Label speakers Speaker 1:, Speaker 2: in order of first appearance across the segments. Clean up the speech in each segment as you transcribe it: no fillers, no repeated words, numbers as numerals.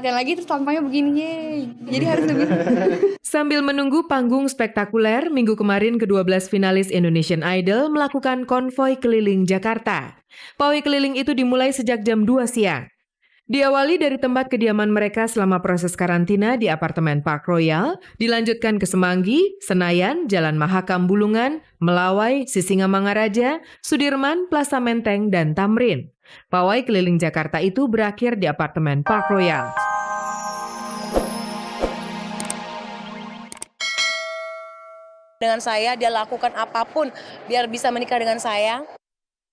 Speaker 1: latihan lagi terus tampangnya begini, yeay. Jadi harus lebih.
Speaker 2: Sambil menunggu panggung spektakuler, minggu kemarin ke-12 finalis Indonesian Idol melakukan konvoi keliling Jakarta. Pawai keliling itu dimulai sejak jam 2 siang. Diawali dari tempat kediaman mereka selama proses karantina di apartemen Park Royal, dilanjutkan ke Semanggi, Senayan, Jalan Mahakam Bulungan, Melawai, Sisingamangaraja, Sudirman, Plaza Menteng, dan Tamrin. Pawai keliling Jakarta itu berakhir di apartemen Park Royal.
Speaker 3: Dengan saya, dia lakukan apapun biar bisa menikah dengan saya.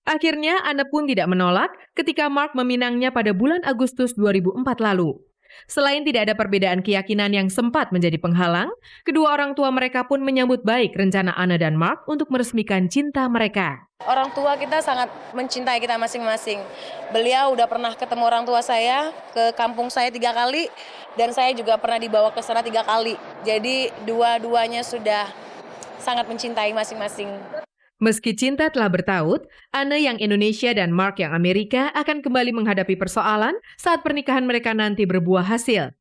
Speaker 2: Akhirnya, Anda pun tidak menolak ketika Mark meminangnya pada bulan Agustus 2004 lalu. Selain tidak ada perbedaan keyakinan yang sempat menjadi penghalang, kedua orang tua mereka pun menyambut baik rencana Anna dan Mark untuk meresmikan cinta mereka.
Speaker 3: Orang tua kita sangat mencintai kita masing-masing. Beliau udah pernah ketemu orang tua saya, ke kampung saya 3 kali, dan saya juga pernah dibawa ke sana 3 kali. Jadi dua-duanya sudah sangat mencintai masing-masing.
Speaker 2: Meski cinta telah bertaut, Anna yang Indonesia dan Mark yang Amerika akan kembali menghadapi persoalan saat pernikahan mereka nanti berbuah hasil.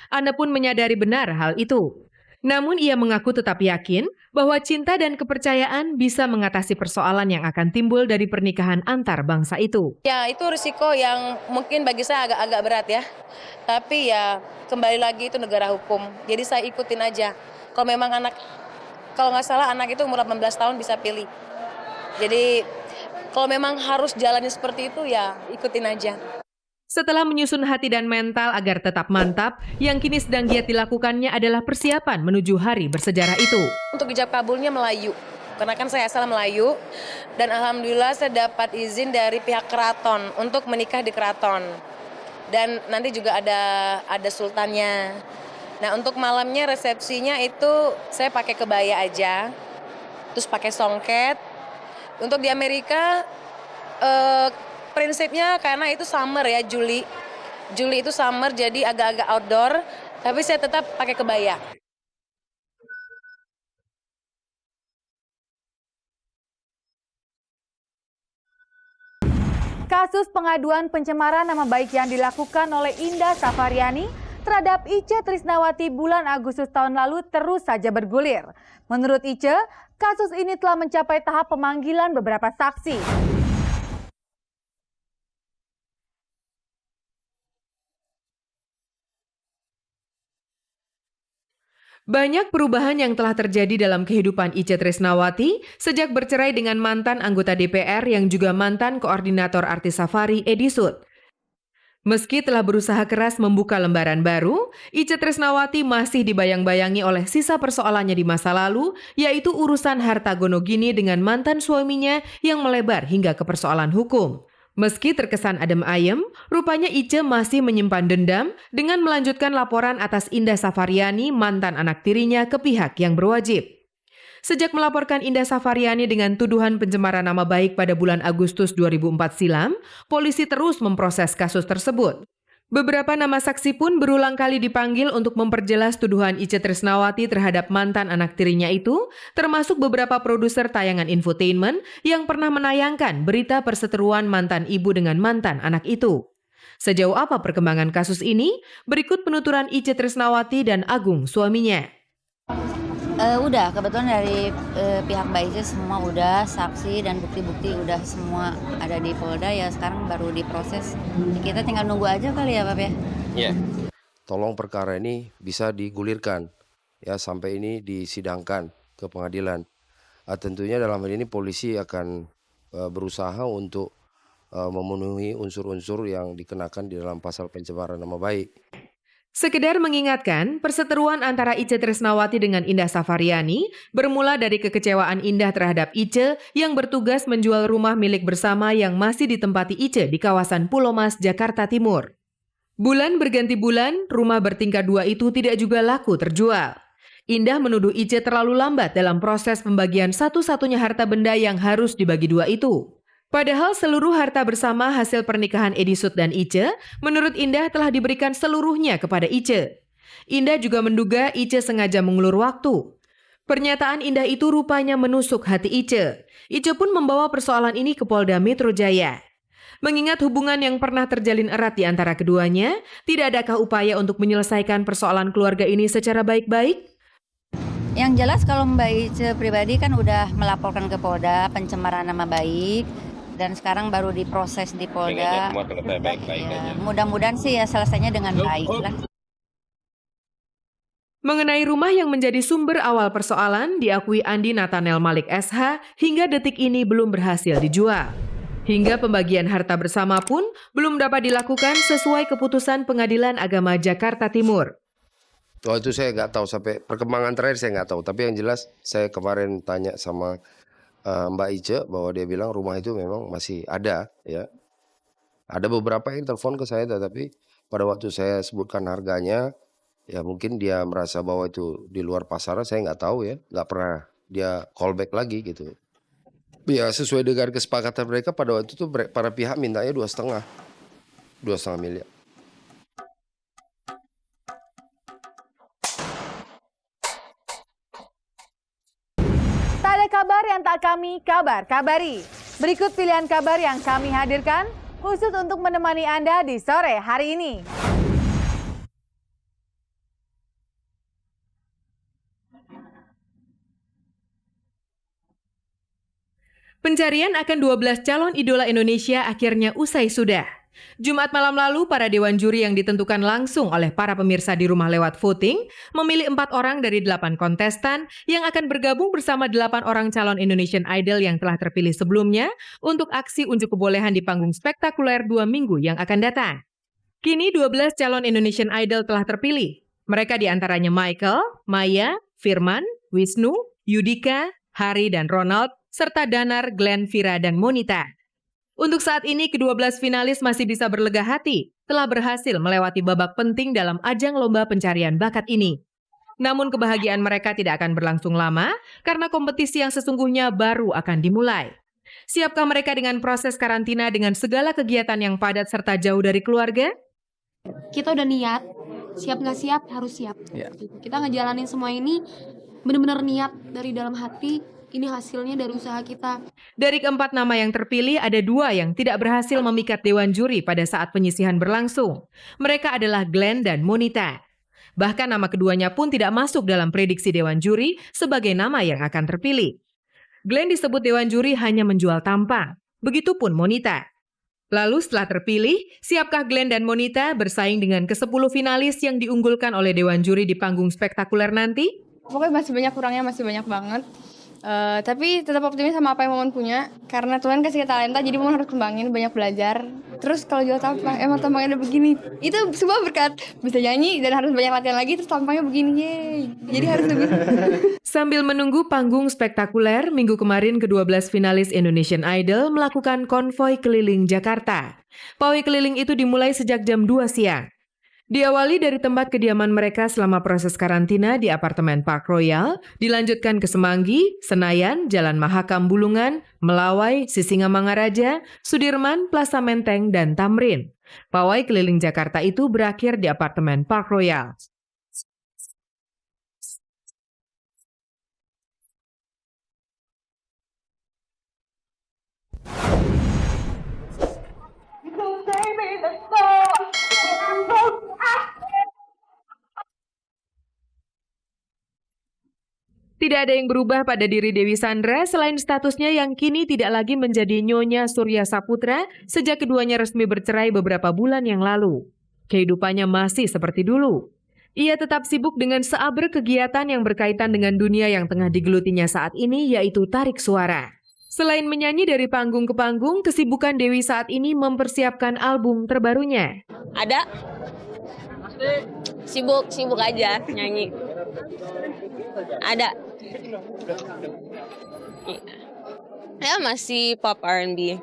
Speaker 2: Anna pun menyadari benar hal itu. Namun ia mengaku tetap yakin bahwa cinta dan kepercayaan bisa mengatasi persoalan yang akan timbul dari pernikahan antar bangsa itu.
Speaker 3: Ya, itu risiko yang mungkin bagi saya agak berat ya. Tapi ya kembali lagi itu negara hukum. Jadi saya ikutin aja. Kalau nggak salah anak itu umur 18 tahun bisa pilih. Jadi kalau memang harus jalani seperti itu ya ikutin aja.
Speaker 2: Setelah menyusun hati dan mental agar tetap mantap, yang kini sedang giat dilakukannya adalah persiapan menuju hari bersejarah itu.
Speaker 3: Untuk ijab kabulnya Melayu, karena kan saya asal Melayu, dan alhamdulillah saya dapat izin dari pihak keraton untuk menikah di keraton. Dan nanti juga ada sultannya. Nah untuk malamnya resepsinya itu saya pakai kebaya aja, terus pakai songket. Untuk di Amerika prinsipnya karena itu summer ya, Juli itu summer jadi agak-agak outdoor, tapi saya tetap pakai kebaya.
Speaker 4: Kasus pengaduan pencemaran nama baik yang dilakukan oleh Indah Safariani terhadap Itje Trisnawati bulan Agustus tahun lalu terus saja bergulir. Menurut Itje, kasus ini telah mencapai tahap pemanggilan beberapa saksi.
Speaker 2: Banyak perubahan yang telah terjadi dalam kehidupan Itje Trisnawati sejak bercerai dengan mantan anggota DPR yang juga mantan koordinator artis safari Edi Sud. Meski telah berusaha keras membuka lembaran baru, Itje Trisnawati masih dibayang-bayangi oleh sisa persoalannya di masa lalu, yaitu urusan harta gonogini dengan mantan suaminya yang melebar hingga ke persoalan hukum. Meski terkesan adem ayem, rupanya Itje masih menyimpan dendam dengan melanjutkan laporan atas Indah Safariani, mantan anak tirinya, ke pihak yang berwajib. Sejak melaporkan Indah Safariani dengan tuduhan pencemaran nama baik pada bulan Agustus 2004 silam, polisi terus memproses kasus tersebut. Beberapa nama saksi pun berulang kali dipanggil untuk memperjelas tuduhan Itje Trisnawati terhadap mantan anak tirinya itu, termasuk beberapa produser tayangan infotainment yang pernah menayangkan berita perseteruan mantan ibu dengan mantan anak itu. Sejauh apa perkembangan kasus ini? Berikut penuturan Itje Trisnawati dan Agung, suaminya.
Speaker 5: Udah, kebetulan dari pihak Mbak Itje semua udah, saksi dan bukti-bukti udah semua ada di Polda, ya sekarang baru diproses. Kita tinggal nunggu aja kali ya, Pak ya?
Speaker 6: Iya. Tolong perkara ini bisa digulirkan ya sampai ini disidangkan ke pengadilan. Tentunya dalam hal ini polisi akan berusaha untuk memenuhi unsur-unsur yang dikenakan di dalam pasal pencemaran nama baik.
Speaker 2: Sekedar mengingatkan, perseteruan antara Itje Trisnawati dengan Indah Safariani bermula dari kekecewaan Indah terhadap Itje yang bertugas menjual rumah milik bersama yang masih ditempati Itje di kawasan Pulau Mas, Jakarta Timur. Bulan berganti bulan, rumah bertingkat 2 itu tidak juga laku terjual. Indah menuduh Itje terlalu lambat dalam proses pembagian satu-satunya harta benda yang harus dibagi 2 itu. Padahal seluruh harta bersama hasil pernikahan Edi Sud dan Itje, menurut Indah telah diberikan seluruhnya kepada Itje. Indah juga menduga Itje sengaja mengulur waktu. Pernyataan Indah itu rupanya menusuk hati Itje. Itje pun membawa persoalan ini ke Polda Metro Jaya. Mengingat hubungan yang pernah terjalin erat di antara keduanya, tidak adakah upaya untuk menyelesaikan persoalan keluarga ini secara baik-baik?
Speaker 5: Yang jelas kalau Mbak Ice pribadi kan udah melaporkan ke Polda pencemaran nama baik dan sekarang baru diproses di Polda.
Speaker 7: Semua selesai baik-baik
Speaker 5: Ya,
Speaker 7: aja.
Speaker 5: mudah-mudahan sih ya selesainya dengan baik lah.
Speaker 2: Mengenai rumah yang menjadi sumber awal persoalan, diakui Andi Nathanael Malik SH hingga detik ini belum berhasil dijual. Hingga pembagian harta bersama pun belum dapat dilakukan sesuai keputusan Pengadilan Agama Jakarta Timur.
Speaker 6: Oh itu saya nggak tahu, sampai perkembangan terakhir saya nggak tahu. Tapi yang jelas saya kemarin tanya sama Mbak Ice bahwa dia bilang rumah itu memang masih ada, ya. Ada beberapa yang telepon ke saya, tetapi pada waktu saya sebutkan harganya, ya mungkin dia merasa bahwa itu di luar pasaran, saya nggak tahu ya, nggak pernah dia call back lagi gitu. Ya sesuai dengan kesepakatan mereka pada waktu itu para pihak mintanya 2,5 miliar.
Speaker 4: Tak ada kabar yang tak kami kabari. Berikut pilihan kabar yang kami hadirkan khusus untuk menemani Anda di sore hari ini.
Speaker 2: Pencarian akan 12 calon idola Indonesia akhirnya usai sudah. Jumat malam lalu, para dewan juri yang ditentukan langsung oleh para pemirsa di rumah lewat voting memilih 4 orang dari 8 kontestan yang akan bergabung bersama 8 orang calon Indonesian Idol yang telah terpilih sebelumnya untuk aksi unjuk kebolehan di panggung spektakuler 2 minggu yang akan datang. Kini 12 calon Indonesian Idol telah terpilih. Mereka diantaranya Michael, Maya, Firman, Wisnu, Yudika, Hari dan Ronald, serta Danar, Glenn, Vira, dan Monita. Untuk saat ini, ke-12 finalis masih bisa berlega hati, telah berhasil melewati babak penting dalam ajang lomba pencarian bakat ini. Namun kebahagiaan mereka tidak akan berlangsung lama, karena kompetisi yang sesungguhnya baru akan dimulai. Siapkah mereka dengan proses karantina dengan segala kegiatan yang padat serta jauh dari keluarga?
Speaker 1: Kita udah niat, siap nggak siap harus siap. Kita ngejalanin semua ini benar-benar niat dari dalam hati. Ini hasilnya dari usaha kita.
Speaker 2: Dari keempat nama yang terpilih, ada 2 yang tidak berhasil memikat dewan juri pada saat penyisihan berlangsung. Mereka adalah Glenn dan Monita. Bahkan nama keduanya pun tidak masuk dalam prediksi dewan juri sebagai nama yang akan terpilih. Glenn disebut dewan juri hanya menjual tampang. Begitupun Monita. Lalu setelah terpilih, siapkah Glenn dan Monita bersaing dengan ke-10 finalis yang diunggulkan oleh dewan juri di panggung spektakuler nanti?
Speaker 1: Pokoknya masih banyak kurangnya, masih banyak banget. Tapi tetap optimis sama apa yang Momon punya. Karena Tuhan kasih kita talenta, jadi Momon harus kembangin, banyak belajar. Terus kalau jual tampang, emang tampangnya udah begini. Itu semua berkat bisa nyanyi dan harus banyak latihan lagi, terus tampangnya begini, yeay. Jadi harus lebih.
Speaker 2: Sambil menunggu panggung spektakuler, minggu kemarin ke-12 finalis Indonesian Idol melakukan konvoi keliling Jakarta. Pawai keliling itu dimulai sejak jam 2 siang. Diawali dari tempat kediaman mereka selama proses karantina di apartemen Park Royal, dilanjutkan ke Semanggi, Senayan, Jalan Mahakam Bulungan, Melawai, Sisingamangaraja, Sudirman, Plaza Menteng, dan Tamrin. Pawai keliling Jakarta itu berakhir di apartemen Park Royal. Tidak ada yang berubah pada diri Dewi Sandra selain statusnya yang kini tidak lagi menjadi Nyonya Surya Saputra sejak keduanya resmi bercerai beberapa bulan yang lalu. Kehidupannya masih seperti dulu. Ia tetap sibuk dengan seabrek kegiatan yang berkaitan dengan dunia yang tengah digelutinya saat ini, yaitu tarik suara. Selain menyanyi dari panggung ke panggung, kesibukan Dewi saat ini mempersiapkan album terbarunya.
Speaker 8: Ada sibuk aja nyanyi. Ada. Ya masih pop R&B.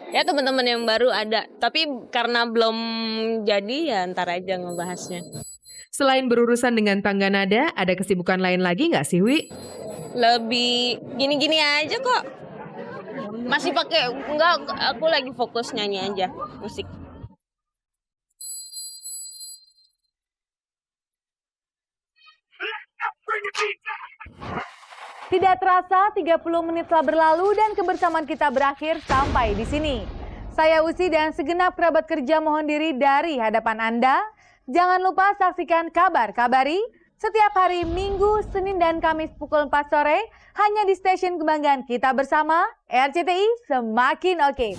Speaker 8: Ya teman-teman yang baru ada, tapi karena belum jadi ya ntar aja ngebahasnya.
Speaker 2: Selain berurusan dengan tangga nada, ada kesibukan lain lagi nggak sih, Wi?
Speaker 8: Lebih gini-gini aja kok. Masih pakai enggak, aku lagi fokus nyanyi aja, musik.
Speaker 4: Tidak terasa 30 menit telah berlalu dan kebersamaan kita berakhir sampai di sini. Saya Usi dan segenap kerabat kerja mohon diri dari hadapan Anda. Jangan lupa saksikan Kabar Kabari setiap hari Minggu, Senin, dan Kamis pukul 4 sore hanya di stasiun kebanggaan kita bersama RCTI Semakin Oke.